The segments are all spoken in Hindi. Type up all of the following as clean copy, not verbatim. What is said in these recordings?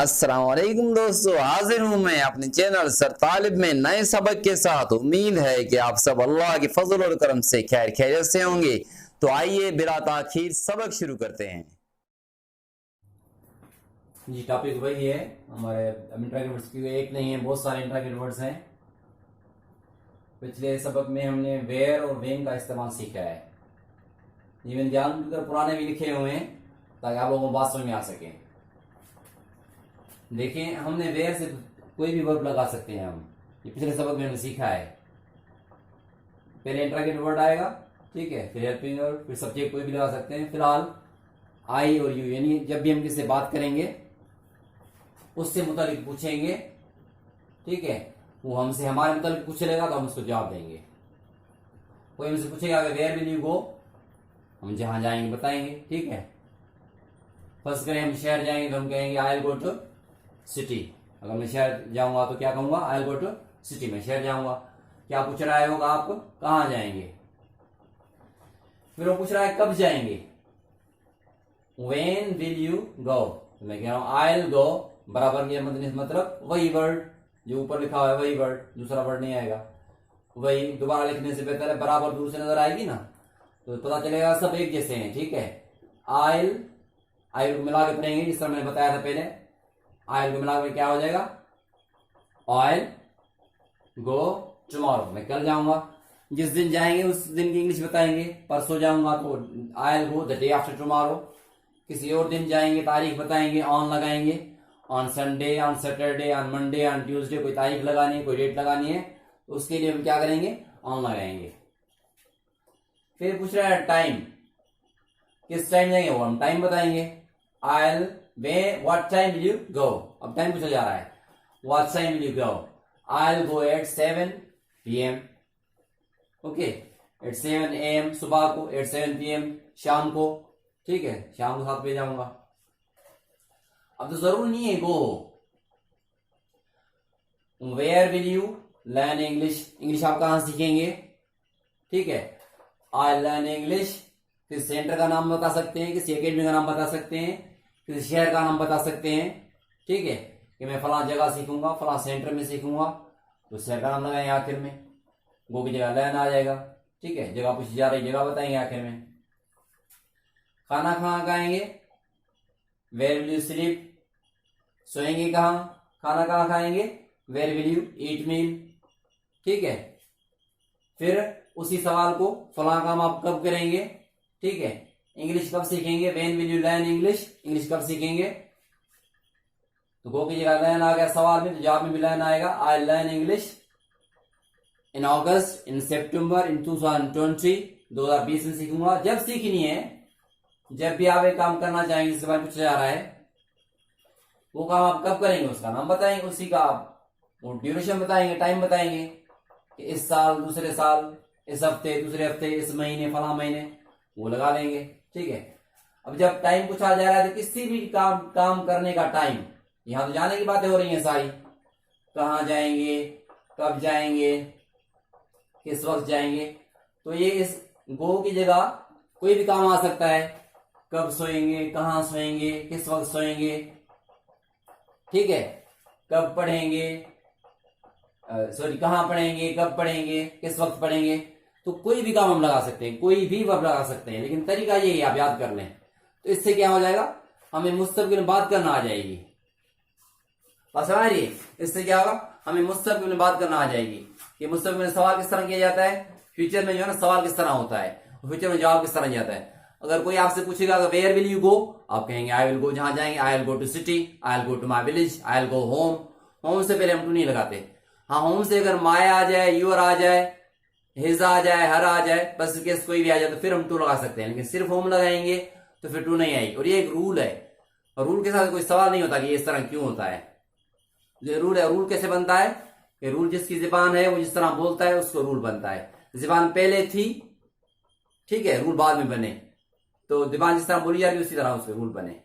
अस्सलाम वालेकुम दोस्तों, हाजिर हूँ मैं अपने चैनल सर तालिब में नए सबक के साथ। उम्मीद है कि आप सब अल्लाह के फजल और करम से खैर खैरियत से होंगे। तो आइए बिला ताखीर सबक शुरू करते हैं। जी, टॉपिक वही है हमारे इंट्रागेट वर्ड्स की। एक नहीं है, बहुत सारे इंट्रागेट वर्ड्स हैं। पिछले सबक में हमने वेयर और वेन का इस्तेमाल सीखा है। ये मैंने ध्यान कर पुराने भी लिखे हुए हैं ताकि आप लोगों को बात समझ में आ सके। देखिए, हमने वेयर से कोई भी वर्ब लगा सकते हैं हम। ये पिछले सबक में हमने सीखा है। पहले इंट्रागेट वर्ड आएगा, ठीक है, फिर हेल्पिंग वर्ब, फिर सब्जेक्ट कोई भी लगा सकते हैं। फिलहाल आई और यू, यानी जब भी हम किससे बात करेंगे उससे मुतालिक पूछेंगे, ठीक है, वो हमसे हमारे मुतालिक पूछ लेगा तो हम उसको जवाब देंगे। कोई हमसे पूछेगा वेयर विल यू गो, हम जहां जाएंगे बताएंगे, ठीक है। फर्स्ट करें हम शहर जाएंगे तो हम कहेंगे I will go to city. अगर मैं शहर जाऊंगा तो क्या कहूंगा, I will go to city, मैं शहर जाऊंगा। क्या पूछ रहा है होगा आपको, कहां जाएंगे। फिर वो पूछ रहा है कब जाएंगे, व्हेन विल यू गो, तो मैं कह रहा हूं आई विल गो बराबर के मतलब वही वर्ड जो ऊपर लिखा हुआ है, वही वर्ड, दूसरा वर्ड नहीं आएगा। वही दोबारा लिखने से बेहतर है, बराबर दूर से नजर आएगी ना तो पता चलेगा सब एक जैसे हैं, ठीक है। आई को मिला के पढ़ेंगे जिस तरह मैंने बताया था पहले। आई को मिला के क्या हो जाएगा, आई गो टुमारो, मैं कल जाऊंगा। जिस दिन जाएंगे उस दिन की इंग्लिश बताएंगे। परसों जाऊंगा तो I go the day after tomorrow. किसी और दिन जाएंगे तारीख बताएंगे, ऑन लगाएंगे, on Sunday, on Saturday, on Monday, on Tuesday. कोई तारीख लगानी है, कोई डेट लगानी है तो उसके लिए हम क्या करेंगे, ऑन लगाएंगे। फिर पूछ रहा है टाइम, किस टाइम जाएंगे, वो हम टाइम बताएंगे। I what time will you go, अब टाइम पूछा जा रहा है, what time will you go, I will go at 7 PM, okay, at 7 AM सुबह को, एट 7 PM शाम को, ठीक है, शाम को 7 बजे जाऊंगा। अब तो जरूर नहीं है go. Where will you learn English, English आप कहां सीखेंगे, ठीक है। आई लर्न इंग्लिश, किसी सेंटर का नाम बता सकते हैं, किसी एकेडमी का नाम बता सकते हैं, किसी शहर का नाम बता सकते हैं, ठीक है, कि मैं फला जगह सीखूंगा, फला सेंटर में सीखूंगा, तो शहर का नाम लगाएंगे आखिर में, गो की जगह लर्न आ जाएगा, ठीक है। जगह पूछी जा रही, जगह बताएंगे आखिर में। खाना कहाँ खाएंगे, वेयर विल यू स्लीप, सोएंगे कहाँ, खाना कहाँ खाएंगे, वेयर विल यू ईट मील, ठीक है। फिर उसी सवाल को फला काम आप कब करेंगे, ठीक है। इंग्लिश कब सीखेंगे, when will you learn English, English कब सीखेंगे, तो गो की जगह लर्न आ गया सवाल में, तो जवाब में भी लर्न आएगा। आई लर्न इंग्लिश इन अगस्त, इन सितंबर, इन 2020 में सीखूंगा। जब सीखनी है, जब भी आप एक काम करना चाहेंगे जिसके बारे में पूछा जा रहा है, वो काम आप कब करेंगे उसका नाम बताएंगे, उसी का आप वो ड्यूरेशन बताएंगे, टाइम बताएंगे कि इस साल, दूसरे साल, इस हफ्ते, दूसरे हफ्ते, इस महीने, फला महीने, वो लगा लेंगे, ठीक है। अब जब टाइम पूछा जा रहा है तो किसी भी काम करने का टाइम, यहां तो जाने की बातें हो रही हैं सारी, कहाँ जाएंगे, कब जाएंगे, किस वक्त जाएंगे, तो ये इस गो की जगह कोई भी काम आ सकता है। कब सोएंगे, कहाँ सोएंगे, किस वक्त सोएंगे, ठीक है, कब पढ़ेंगे, सॉरी कहाँ पढ़ेंगे, कब पढ़ेंगे, किस वक्त पढ़ेंगे, तो कोई भी काम हम लगा सकते हैं, कोई भी वर्ब लगा सकते हैं। लेकिन तरीका ये है, आप याद कर लें, तो इससे क्या हो जाएगा, हमें मुस्तकबिल में बात करना आ जाएगी। बस हमारी इससे क्या होगा, हमें मुस्तकबिल में बात करना आ जाएगी कि मुस्तकबिल में सवाल किस तरह किया जाता है, फ्यूचर में जो है ना सवाल किस तरह होता है, फ्यूचर में जवाब किस तरह जाता है। अगर कोई आपसे पूछेगा वेयर विल यू गो, आप कहेंगे आई विल गो, जहां जाएंगे, I will go to city, I will go to my village, I will go home. Home से पहले हम टू नहीं लगाते। हाँ, होम से अगर माय आ जाए, यूर आ जाए, हिज आ जाए, हर आ जाए, बस केस कोई भी आ जाए तो फिर हम टू लगा सकते हैं। लेकिन सिर्फ होम लगाएंगे तो फिर टू नहीं आएगी। और ये एक रूल है, और रूल के साथ कोई सवाल नहीं होता कि ये इस तरह क्यों होता है। ये रूल है। रूल कैसे बनता है, कि रूल जिसकी जुबान है वो जिस तरह बोलता है उसको रूल बनता है। जुबान पहले थी, ठीक है, रूल बाद में बने, तो जुबान जिस तरह बोली जा रही है उसी तरह उसके रूल बने।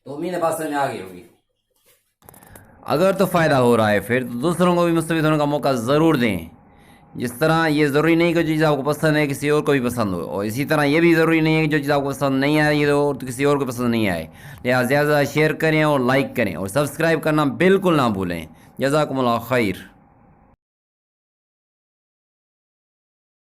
तो उम्मीद है बात समझ में आ गई होगी। अगर तो फायदा हो रहा है फिर तो दूसरों को भी मुस्तफीद होने का मौका जरूर दें। जिस तरह ये ज़रूरी नहीं कि जो चीज़ आपको पसंद है किसी और को भी पसंद हो, और इसी तरह ये भी ज़रूरी नहीं है कि जो चीज़ आपको पसंद नहीं आई तो किसी और को पसंद नहीं आए। लिहाजा ज़्यादा शेयर करें और लाइक करें और सब्सक्राइब करना बिल्कुल ना भूलें। जज़ाकुमुल्लाह खैर।